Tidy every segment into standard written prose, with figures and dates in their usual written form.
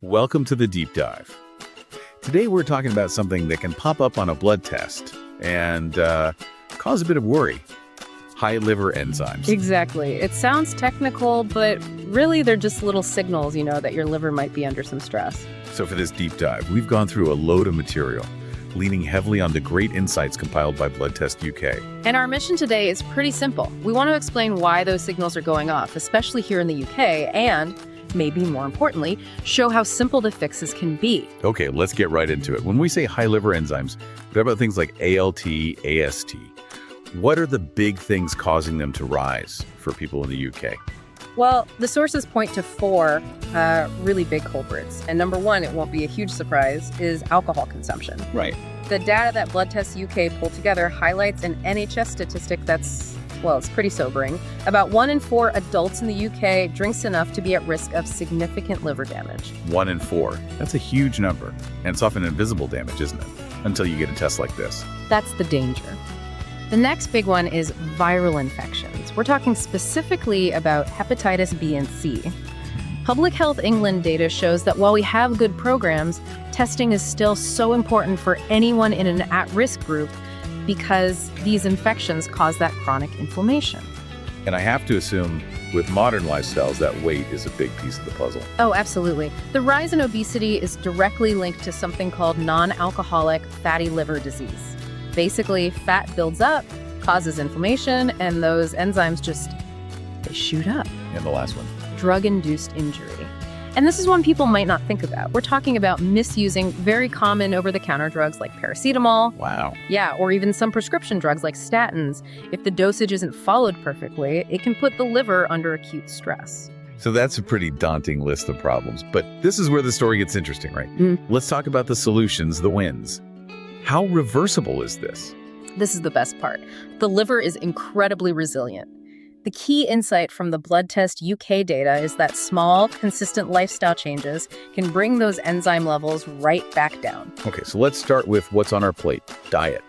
Welcome to the deep dive. Today we're talking about something that can pop up on a blood test and cause a bit of worry. High liver enzymes. Exactly. It sounds technical, but really they're just little signals, that your liver might be under some stress. So for this deep dive, we've gone through a load of material, leaning heavily on the great insights compiled by Blood Test UK. And our mission today is pretty simple. We want to explain why those signals are going off, especially here in the UK, and maybe more importantly, show how simple the fixes can be. Okay, let's get right into it. When we say high liver enzymes, what about things like ALT, AST? What are the big things causing them to rise for people in the UK? Well, the sources point to four really big culprits. And number one, it won't be a huge surprise, is alcohol consumption. Right. The data that Blood Test UK pulled together highlights an NHS statistic that's, it's pretty sobering. About 1 in 4 adults in the UK drinks enough to be at risk of significant liver damage. 1 in 4. That's a huge number. And it's often invisible damage, isn't it? Until you get a test like this. That's the danger. The next big one is viral infections. We're talking specifically about hepatitis B and C. Public Health England data shows that while we have good programs, testing is still so important for anyone in an at-risk group because these infections cause that chronic inflammation. And I have to assume with modern lifestyles, that weight is a big piece of the puzzle. Oh, absolutely. The rise in obesity is directly linked to something called non-alcoholic fatty liver disease. Basically, fat builds up, causes inflammation, and those enzymes they shoot up. And the last one? Drug-induced injury. And this is one people might not think about. We're talking about misusing very common over-the-counter drugs like paracetamol. Wow. Yeah, or even some prescription drugs like statins. If the dosage isn't followed perfectly, it can put the liver under acute stress. So that's a pretty daunting list of problems. But this is where the story gets interesting, right? Let's talk about the solutions, the wins. How reversible is this? This is the best part. The liver is incredibly resilient. The key insight from the Blood Test UK data is that small, consistent lifestyle changes can bring those enzyme levels right back down. Okay, so let's start with what's on our plate, diet.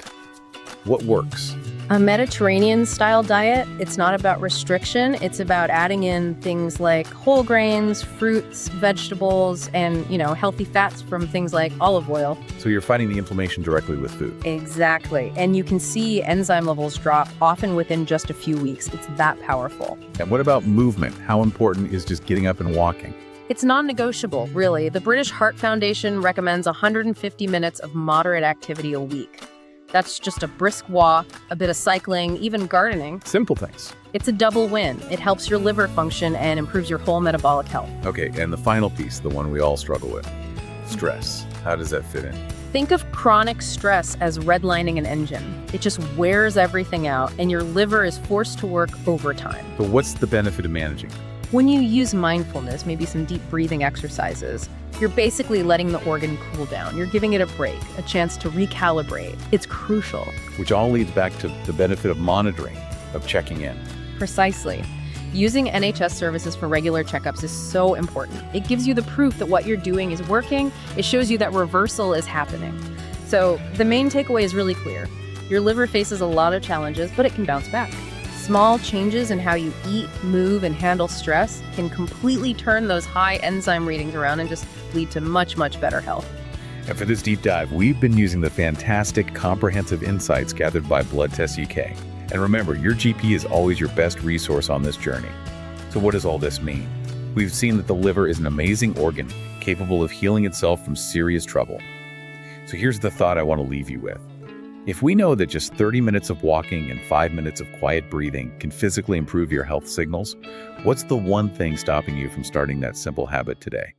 What works? A Mediterranean-style diet, it's not about restriction. It's about adding in things like whole grains, fruits, vegetables, and, healthy fats from things like olive oil. So you're fighting the inflammation directly with food. Exactly. And you can see enzyme levels drop often within just a few weeks. It's that powerful. And what about movement? How important is just getting up and walking? It's non-negotiable, really. The British Heart Foundation recommends 150 minutes of moderate activity a week. That's just a brisk walk, a bit of cycling, even gardening. Simple things. It's a double win. It helps your liver function and improves your whole metabolic health. Okay, and the final piece, the one we all struggle with, stress. How does that fit in? Think of chronic stress as redlining an engine. It just wears everything out, and your liver is forced to work overtime. So what's the benefit of managing? When you use mindfulness, maybe some deep breathing exercises, you're basically letting the organ cool down. You're giving it a break, a chance to recalibrate. It's crucial. Which all leads back to the benefit of monitoring, of checking in. Precisely. Using NHS services for regular checkups is so important. It gives you the proof that what you're doing is working. It shows you that reversal is happening. So the main takeaway is really clear. Your liver faces a lot of challenges, but it can bounce back. Small changes in how you eat, move, and handle stress can completely turn those high enzyme readings around and just lead to much, much better health. And for this deep dive, we've been using the fantastic, comprehensive insights gathered by Blood Test UK. And remember, your GP is always your best resource on this journey. So what does all this mean? We've seen that the liver is an amazing organ, capable of healing itself from serious trouble. So here's the thought I want to leave you with. If we know that just 30 minutes of walking and 5 minutes of quiet breathing can physically improve your health signals, what's the one thing stopping you from starting that simple habit today?